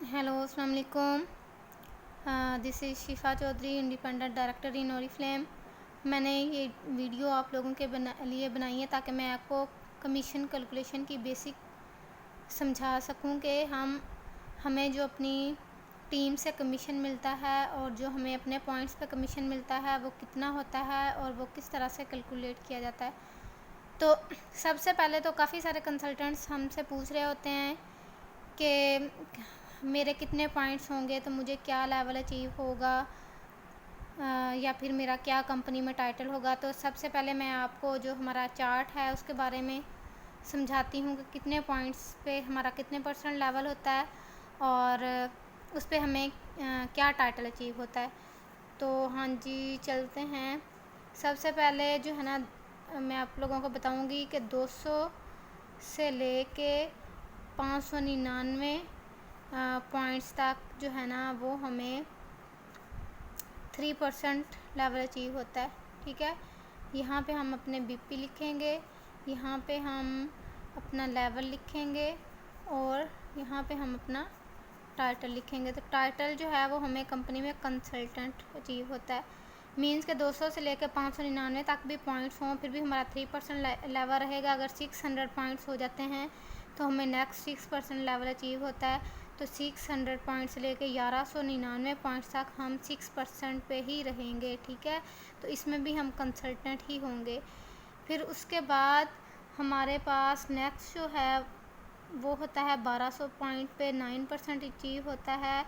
Hello अस्सलाम वालेकुम। This is Shifa Chaudhary, independent director in Oriflame. मैंने ये वीडियो आप लोगों के लिए बनाई है ताकि मैं आपको कमीशन कैलकुलेशन की बेसिक समझा सकूं कि हमें जो अपनी टीम से कमीशन मिलता है और जो हमें अपने पॉइंट्स पे कमीशन मिलता है वो कितना होता है और वो किस तरह से कैलकुलेट किया जाता है। तो सबसे पहले तो काफ़ी सारे कंसल्टेंट्स हमसे पूछ रहे होते हैं कि मेरे कितने पॉइंट्स होंगे तो मुझे क्या लेवल अचीव होगा, या फिर मेरा क्या कंपनी में टाइटल होगा। तो सबसे पहले मैं आपको जो हमारा चार्ट है उसके बारे में समझाती हूँ कि कितने पॉइंट्स पे हमारा कितने परसेंट लेवल होता है और उस पे हमें क्या टाइटल अचीव होता है। तो हाँ जी, चलते हैं। सबसे पहले जो है ना, मैं आप लोगों को बताऊँगी कि 200 से लेके 599 पॉइंट्स तक जो है ना वो हमें 3% लेवल अचीव होता है। ठीक है, यहाँ पे हम अपने बीपी लिखेंगे, यहाँ पे हम अपना लेवल लिखेंगे और यहाँ पे हम अपना टाइटल लिखेंगे। तो टाइटल जो है वो हमें कंपनी में कंसल्टेंट अचीव होता है। मीन्स के 200 से लेकर 599 तक भी पॉइंट्स हों फिर भी हमारा 3% लेवल रहेगा। अगर 600 पॉइंट्स हो जाते हैं तो हमें नेक्स्ट 6% लेवल अचीव होता है। तो 600 पॉइंट्स से लेकर 1199 पॉइंट्स तक हम 6% पे ही रहेंगे। ठीक है, तो इसमें भी हम कंसल्टेंट ही होंगे। फिर उसके बाद हमारे पास नेक्स्ट जो है वो होता है 1200 पॉइंट पे 9% अचीव होता है।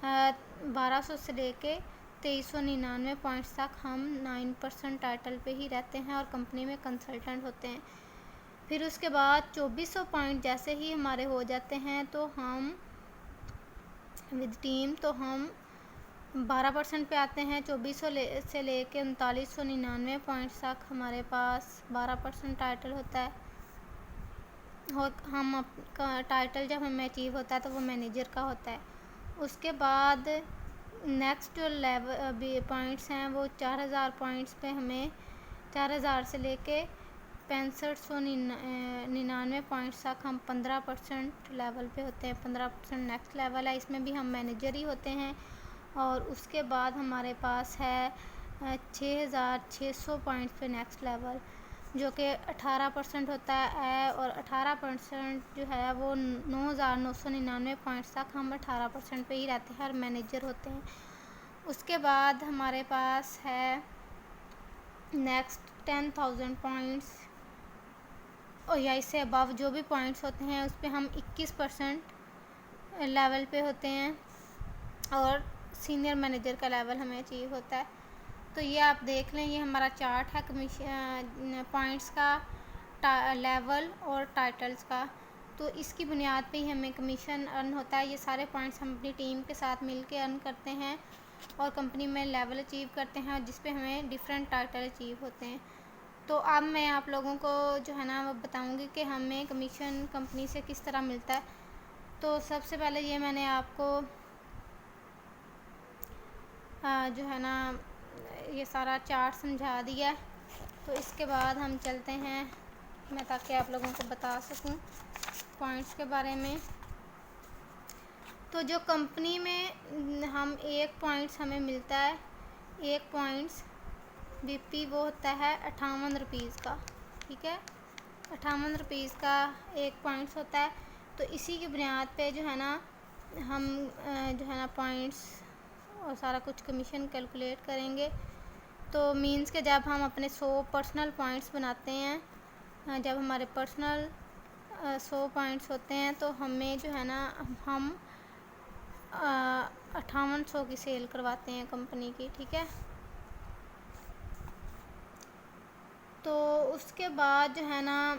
1200 से लेके 2399 पॉइंट्स तक हम 9% टाइटल पे ही रहते हैं और कंपनी में कंसल्टेंट होते हैं। फिर उसके बाद 2400 पॉइंट जैसे ही हमारे हो जाते हैं तो हम विद टीम तो हम 12% पे आते हैं। 2400 से लेके 3999 पॉइंट्स तक हमारे पास 12% टाइटल होता है। और हम टाइटल जब हमें अचीव होता है तो वो मैनेजर का होता है। उसके बाद नेक्स्ट जो लेवल पॉइंट्स हैं वो 4000 पॉइंट्स पे हमें 4000 से लेके 6599 पॉइंट्स तक हम 15% लेवल पे होते हैं। 15% नेक्स्ट लेवल है, इसमें भी हम मैनेजर ही होते हैं। और उसके बाद हमारे पास है 6600 पॉइंट्स पे नेक्स्ट लेवल जो कि 18% होता है। और 18% जो है वो 9999 पॉइंट्स तक हम 18% पे ही रहते हैं और मैनेजर होते हैं। उसके बाद हमारे पास है नेक्स्ट 10,000 पॉइंट्स और या इससे अबव जो भी पॉइंट्स होते हैं उस पर हम 21% लेवल पे होते हैं और सीनियर मैनेजर का लेवल हमें अचीव होता है। तो ये आप देख लें, ये हमारा चार्ट है कमीशन पॉइंट्स का, लेवल और टाइटल्स का। तो इसकी बुनियाद पे ही हमें कमीशन अर्न होता है। ये सारे पॉइंट्स हम अपनी टीम के साथ मिलके अर्न करते हैं और कंपनी में लेवल अचीव करते हैं जिस पे हमें डिफरेंट टाइटल अचीव होते हैं। तो अब मैं आप लोगों को जो है ना वो बताऊंगी कि हमें कमीशन कंपनी से किस तरह मिलता है। तो सबसे पहले ये मैंने आपको जो है ना ये सारा चार्ट समझा दिया है। तो इसके बाद हम चलते हैं, मैं ताकि आप लोगों को बता सकूं पॉइंट्स के बारे में। तो जो कंपनी में हम एक पॉइंट्स हमें मिलता है, एक पॉइंट्स बीपी वो होता है 58 रुपीज़ का। ठीक है, 58 रुपीज़ का एक पॉइंट्स होता है। तो इसी की बुनियाद पे जो है ना हम जो है ना पॉइंट्स और सारा कुछ कमीशन कैलकुलेट करेंगे। तो मींस के जब हम अपने 100 पर्सनल पॉइंट्स बनाते हैं, जब हमारे पर्सनल 100 पॉइंट्स होते हैं तो हमें जो है ना हम 5800 की सेल करवाते हैं कंपनी की। ठीक है, तो उसके बाद जो है ना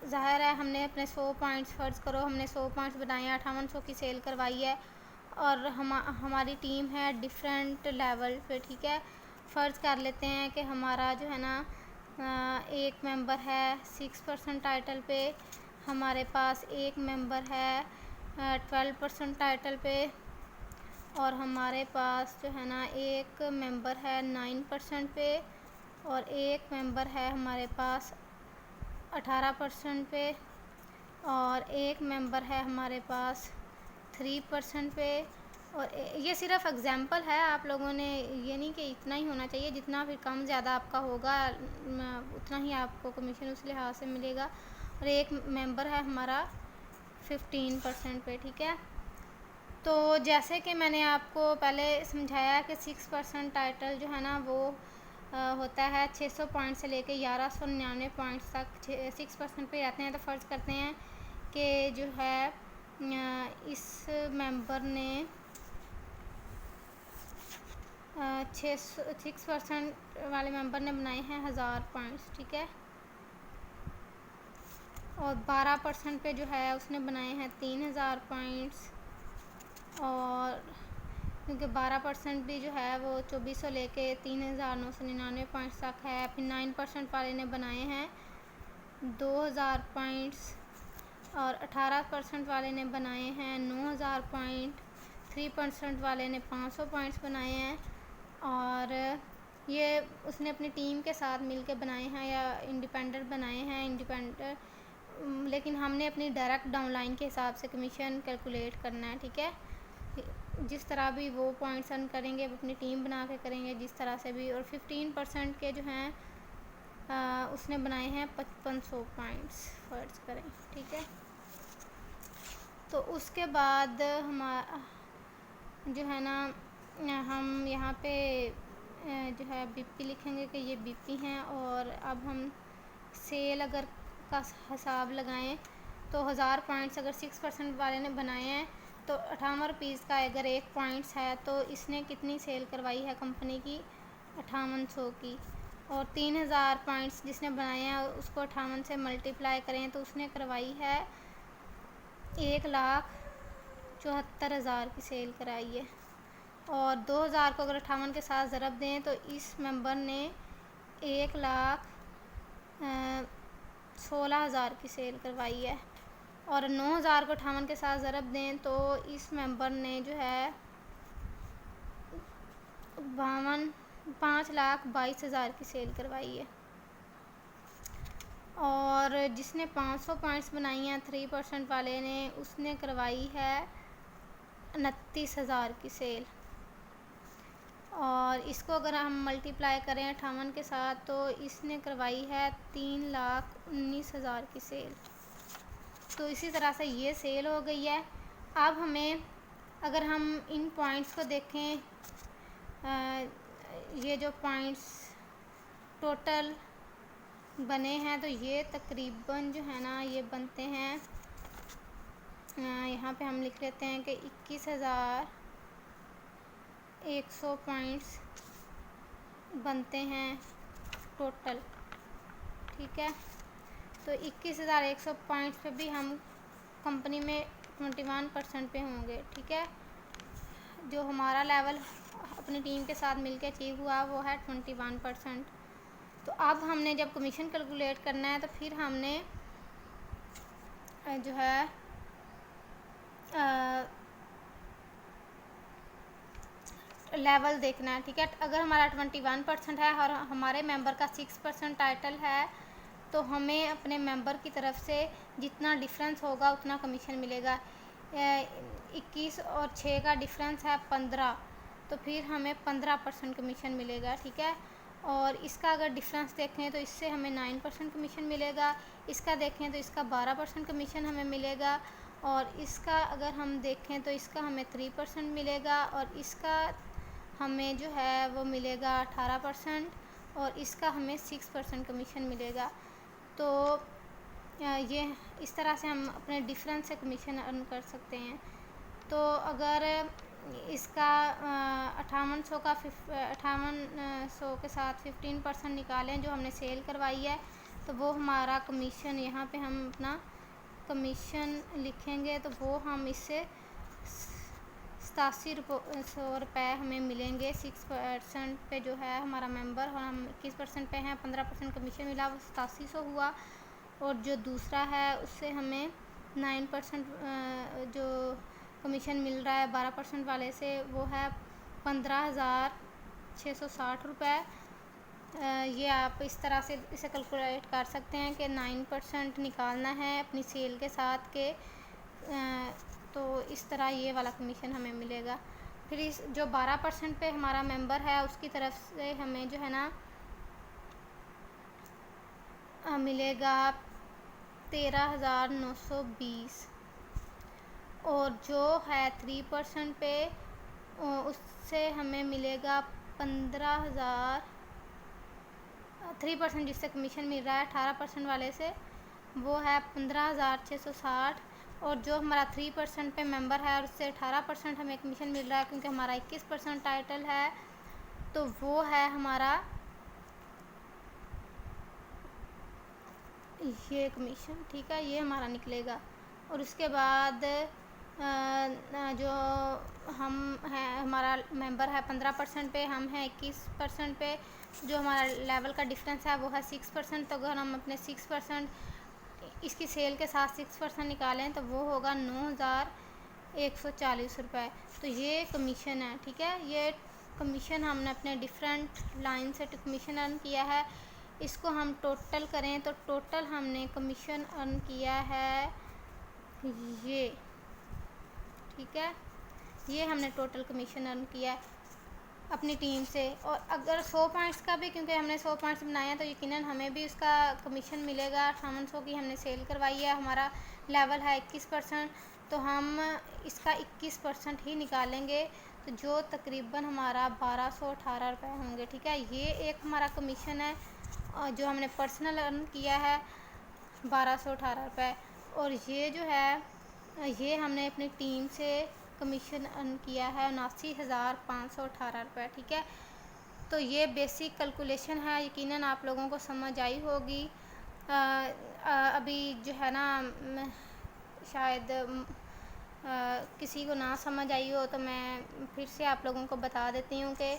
ज़ाहिर है हमने अपने 100 पॉइंट्स, फ़र्ज़ करो हमने 100 पॉइंट्स बनाए हैं, 5800 की सेल करवाई है और हमारी टीम है डिफरेंट लेवल पे। ठीक है, फ़र्ज़ कर लेते हैं कि हमारा जो है ना एक मेंबर है 6% टाइटल पे, हमारे पास एक मेंबर है 12% टाइटल पे और हमारे पास जो है ना एक मेंबर है 9% पे और एक मेंबर है हमारे पास 18% पे और एक मेंबर है हमारे पास 3% पे। और ये सिर्फ एग्जांपल है, आप लोगों ने ये नहीं कि इतना ही होना चाहिए, जितना फिर कम ज़्यादा आपका होगा उतना ही आपको कमीशन उस लिहाज से मिलेगा। और एक मेंबर है हमारा 15% पे, ठीक है। तो जैसे कि मैंने आपको पहले समझाया कि 6% टाइटल जो है ना वो होता है 600 पॉइंट से लेके 1199 पॉइंट्स तक 6% पे रहते हैं। तो फ़र्ज़ करते हैं कि जो है इस मेंबर ने 6% वाले मेंबर ने बनाए हैं 1000 पॉइंट्स, ठीक है। और 12% पे जो है उसने बनाए हैं 3000 पॉइंट्स। और क्योंकि 12% भी जो है वो 2400 लेके 3999 पॉइंट्स तक है। फिर 9% वाले ने बनाए हैं 2000 पॉइंट्स। और 18% वाले ने बनाए हैं 9000 पॉइंट। 3% वाले ने 500 पॉइंट्स बनाए हैं। और ये उसने अपनी टीम के साथ मिलकर बनाए हैं या इंडिपेंडेंट बनाए हैं, इंडिपेंडेंट। लेकिन हमने अपनी डायरेक्ट डाउनलाइन के हिसाब से कमीशन कैलकुलेट करना है, ठीक है। जिस तरह भी वो पॉइंट्स अर्न करेंगे वो अपनी टीम बना के करेंगे, जिस तरह से भी। और 15% के जो हैं उसने बनाए हैं 5500 पॉइंट्स, फ़र्ज़ करें, ठीक है। तो उसके बाद हमारा जो है ना हम यहाँ पे जो है बीपी लिखेंगे कि ये बीपी हैं। और अब हम सेल अगर का हिसाब लगाएं तो 1000 पॉइंट्स अगर 6% वाले ने बनाए हैं तो 58 रुपीज़ का अगर एक पॉइंट्स है तो इसने कितनी सेल करवाई है कंपनी की, 5800 की। और 3000 पॉइंट्स जिसने बनाए हैं उसको 58 से मल्टीप्लाई करें तो उसने करवाई है 1,74,000 की सेल कराई है। और 2000 को अगर 58 के साथ ज़रब दें तो इस मेंबर ने 1,16,000 की सेल करवाई है। और 9000 को 58 के साथ ज़रब दें तो इस मेंबर ने जो है 5,22,000 की सेल करवाई है। और जिसने 500 पॉइंट्स बनाई हैं 3% वाले ने, उसने करवाई है 29,000 की सेल। और इसको अगर हम मल्टीप्लाई करें 58 के साथ तो इसने करवाई है 3,19,000 की सेल। तो इसी तरह से ये सेल हो गई है। अब हमें अगर हम इन पॉइंट्स को देखें, ये जो पॉइंट्स टोटल बने हैं तो ये तकरीबन जो है ना ये बनते हैं, यहाँ पे हम लिख लेते हैं कि 21,100 पॉइंट्स बनते हैं टोटल, ठीक है। तो 21,100 पॉइंट्स पे भी हम कंपनी में 21% पे होंगे, ठीक है। जो हमारा लेवल अपनी टीम के साथ मिलकर अचीव हुआ वो है 21%। तो अब हमने जब कमीशन कैलकुलेट करना है तो फिर हमने जो है लेवल देखना है, ठीक है। अगर हमारा 21% है और हमारे मेंबर का 6% टाइटल है तो हमें अपने मेंबर की तरफ से जितना डिफरेंस होगा उतना कमीशन मिलेगा। 21 और 6 का डिफरेंस है 15, तो फिर हमें 15% कमीशन मिलेगा, ठीक है। और इसका अगर डिफरेंस देखें तो इससे हमें 9% कमीशन मिलेगा। इसका देखें तो इसका 12% कमीशन हमें मिलेगा। और इसका अगर हम देखें तो इसका हमें 3% मिलेगा। और इसका हमें जो है वो मिलेगा 18%। और इसका हमें 6% कमीशन मिलेगा। तो ये इस तरह से हम अपने डिफरेंस से कमीशन अर्न कर सकते हैं। तो अगर इसका 5800 के साथ 15% निकालें जो हमने सेल करवाई है तो वो हमारा कमीशन, यहाँ पे हम अपना कमीशन लिखेंगे तो वो हम इससे 8700 रुपये हमें मिलेंगे। 6% पे जो है हमारा मेंबर, और हम 21% पे हैं, 15% कमीशन मिला, वो 8700 हुआ। और जो दूसरा है उससे हमें 9% जो कमीशन मिल रहा है 12% वाले से, वो है 15,660 रुपये। ये आप इस तरह से इसे कैलकुलेट कर सकते हैं कि 9% निकालना है अपनी सेल के साथ के तो इस तरह ये वाला कमीशन हमें मिलेगा। फिर इस जो 12% पे हमारा मेंबर है उसकी तरफ से हमें जो है ना मिलेगा 13,920, और जो है 3% पे उससे हमें मिलेगा 15,000। 3% जिससे कमीशन मिल रहा है 18% वाले से, वो है 15,660, और जो हमारा 3% पे मेंबर है और उससे 18% हमें कमीशन मिल रहा है क्योंकि हमारा 21% टाइटल है, तो वो है हमारा ये कमीशन। ठीक है, ये हमारा निकलेगा। और उसके बाद जो हम हैं, हमारा मेंबर है 15% पे, हम हैं 21% पे, जो हमारा लेवल का डिफरेंस है वो है 6%। तो अगर हम अपने 6% इसकी सेल के साथ 6% निकालें तो वो होगा 9,140 रुपये। तो ये कमीशन है। ठीक है, ये कमीशन हमने अपने डिफरेंट लाइन से कमीशन अर्न किया है। इसको हम टोटल करें तो टोटल हमने कमीशन अर्न किया है ये। ठीक है, ये हमने टोटल कमीशन अर्न किया है अपनी टीम से। और अगर 100 पॉइंट्स का भी, क्योंकि हमने 100 पॉइंट्स बनाया तो यकीनन हमें भी उसका कमीशन मिलेगा। 5800 की हमने सेल करवाई है, हमारा लेवल है 21%, तो हम इसका 21% ही निकालेंगे, तो जो तकरीबन हमारा 1218 रुपये होंगे। ठीक है, ये एक हमारा कमीशन है जो हमने पर्सनल अर्न किया है 1218 रुपये। और ये जो है ये हमने अपनी टीम से कमीशन अर्न किया है 79,518 रुपये। ठीक है, तो ये बेसिक कैलकुलेशन है, यकीनन आप लोगों को समझ आई होगी। अभी जो है ना शायद किसी को ना समझ आई हो तो मैं फिर से आप लोगों को बता देती हूँ कि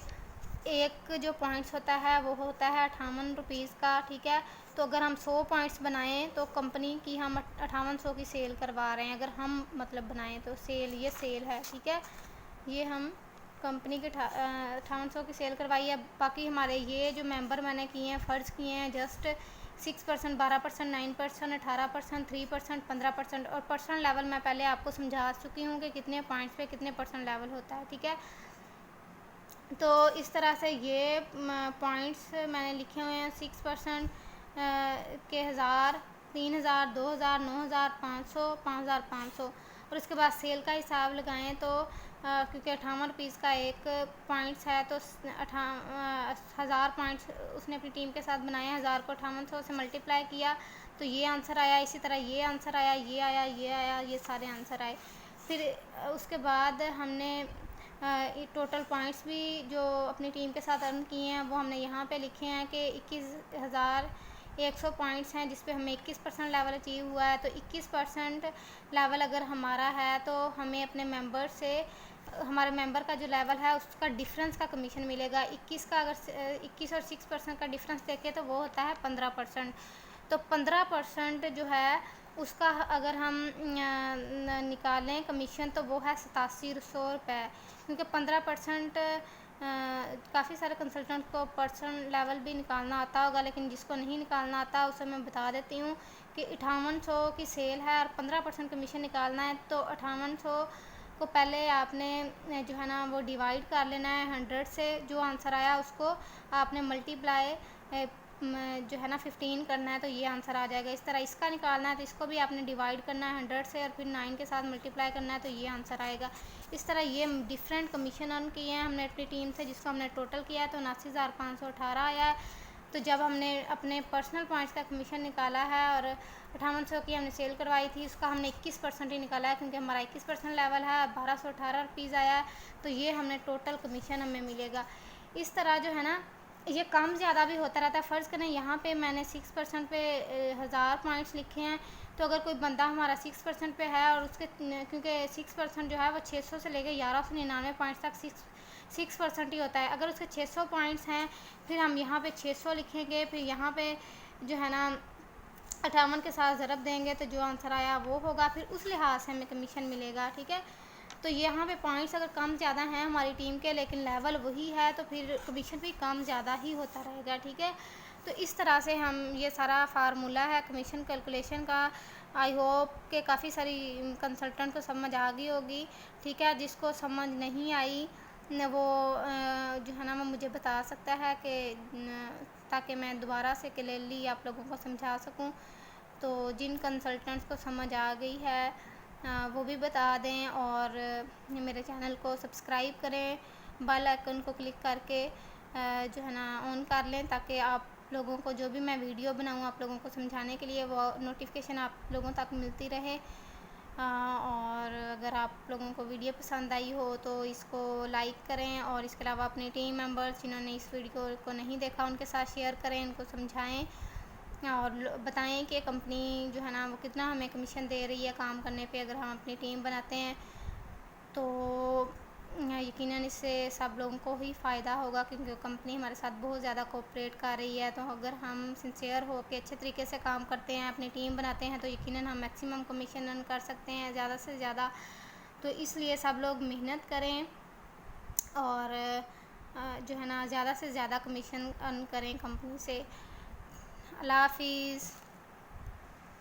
एक जो पॉइंट्स होता है वो होता है 58 रुपीज़ का। ठीक है, तो अगर हम 100 पॉइंट्स बनाएं तो कंपनी की हम 5800 की सेल करवा रहे हैं। अगर हम मतलब बनाएं तो सेल, ये सेल है। ठीक है, ये हम कंपनी के 5800 की सेल करवाई है। बाकी हमारे ये जो मेंबर मैंने किए हैं, फ़र्ज़ किए हैं जस्ट 6%, 12%, 9%, 18%, 3%, 15%, और पर्सनल लेवल मैं पहले आपको समझा चुकी हूँ कि कितने पॉइंट्स पे कितने % लेवल होता है। ठीक है, तो इस तरह से ये पॉइंट्स मैंने लिखे हुए हैं 6% के 1000, 3000, 2000, 9000, 500, 5500, और उसके बाद सेल का हिसाब लगाएं तो क्योंकि 58 रुपीज़ का एक पॉइंट्स है तो 1000 पॉइंट्स उसने अपनी टीम के साथ बनाया, 1000 को 5800 से मल्टीप्लाई किया तो ये आंसर आया। इसी तरह ये आंसर आया, ये आया, ये आया, ये सारे आंसर आए। फिर उसके बाद हमने टोटल पॉइंट्स भी जो अपनी टीम के साथ अर्न किए हैं वो हमने यहाँ पे लिखे हैं कि 21,100 पॉइंट्स हैं जिस पे हमें 21% लेवल अचीव हुआ है। तो 21% लेवल अगर हमारा है तो हमें अपने मेंबर से, हमारे मेंबर का जो लेवल है उसका डिफरेंस का कमीशन मिलेगा। 21 का अगर 21 और 6% का डिफरेंस देखें तो वो होता है 15%। तो 15% जो है उसका अगर हम निकालें कमीशन तो वो है 8700 रुपये, क्योंकि 15% काफ़ी सारे कंसल्टेंट को पर्सन लेवल भी निकालना आता होगा, लेकिन जिसको नहीं निकालना आता उसे मैं बता देती हूँ कि 5800 की सेल है और 15% कमीशन निकालना है। तो 5800 को पहले आपने जो है ना वो डिवाइड कर लेना है 100 से, जो आंसर आया उसको आपने मल्टीप्लाई जो है ना 15 करना है तो ये आंसर आ जाएगा। इस तरह इसका निकालना है तो इसको भी आपने डिवाइड करना है 100 से और फिर 9 के साथ मल्टीप्लाई करना है तो ये आंसर आएगा। इस तरह ये डिफरेंट कमीशन अर्न किए हैं हमने अपनी टीम से, जिसको हमने टोटल किया है तो 79,518 आया है। तो जब हमने अपने पर्सनल पॉइंट्स का कमीशन निकाला है और 5800 की हमने सेल करवाई थी, उसका हमने 21% ही निकाला है क्योंकि हमारा 21% लेवल है, 1218 रुपीज़ आया है। तो ये हमने टोटल कमीशन हमें मिलेगा। इस तरह जो है ना ये कम ज़्यादा भी होता रहता है। फ़र्ज़ करें यहाँ पे मैंने 6% पे 1000 पॉइंट्स लिखे हैं, तो अगर कोई बंदा हमारा 6% पे है और उसके क्योंकि 6% जो है वो 600 से लेकर 1199 पॉइंट्स तक 6% ही होता है। अगर उसके 600 पॉइंट्स हैं फिर हम यहाँ पे 600 लिखेंगे, फिर यहाँ पे जो है ना 58 के साथ ज़रब देंगे तो जो आंसर आया वो होगा, फिर उस लिहाज से हमें कमीशन मिलेगा। ठीक है, तो यहाँ पे पॉइंट्स अगर कम ज़्यादा हैं हमारी टीम के लेकिन लेवल वही है तो फिर कमीशन भी कम ज़्यादा ही होता रहेगा। ठीक है, तो इस तरह से हम ये सारा फार्मूला है कमीशन कैलकुलेशन का आई होप के काफ़ी सारी कंसल्टेंट को समझ आ गई होगी, ठीक है। जिसको समझ नहीं आई न वो जो है ना वो मुझे बता सकता है कि ताकि मैं दोबारा से क्लियरली आप लोगों को समझा सकूं। तो जिन कंसल्टेंट्स को समझ आ गई है वो भी बता दें, और मेरे चैनल को सब्सक्राइब करें, बेल आइकन को क्लिक करके जो है ना ऑन कर लें, ताकि आप लोगों को जो भी मैं वीडियो बनाऊँ आप लोगों को समझाने के लिए वो नोटिफिकेशन आप लोगों तक मिलती रहे। और अगर आप लोगों को वीडियो पसंद आई हो तो इसको लाइक करें, और इसके अलावा अपने टीम मेंबर्स जिन्होंने इस वीडियो को नहीं देखा उनके साथ शेयर करें, उनको समझाएं और बताएं कि कंपनी जो है ना वो कितना हमें कमीशन दे रही है काम करने पे अगर हम अपनी टीम बनाते हैं। तो यकीनन इससे सब लोगों को ही फ़ायदा होगा, क्योंकि कंपनी हमारे साथ बहुत ज़्यादा कोऑपरेट कर रही है। तो अगर हम सिंसियर हो के अच्छे तरीके से काम करते हैं, अपनी टीम बनाते हैं, तो यकीनन हम मैक्सिमम कमीशन अर्न कर सकते हैं, ज़्यादा से ज़्यादा। तो इसलिए सब लोग मेहनत करें और जो है ना ज़्यादा से ज़्यादा कमीशन अर्न करें कंपनी से। अल्लाह हाफिज़।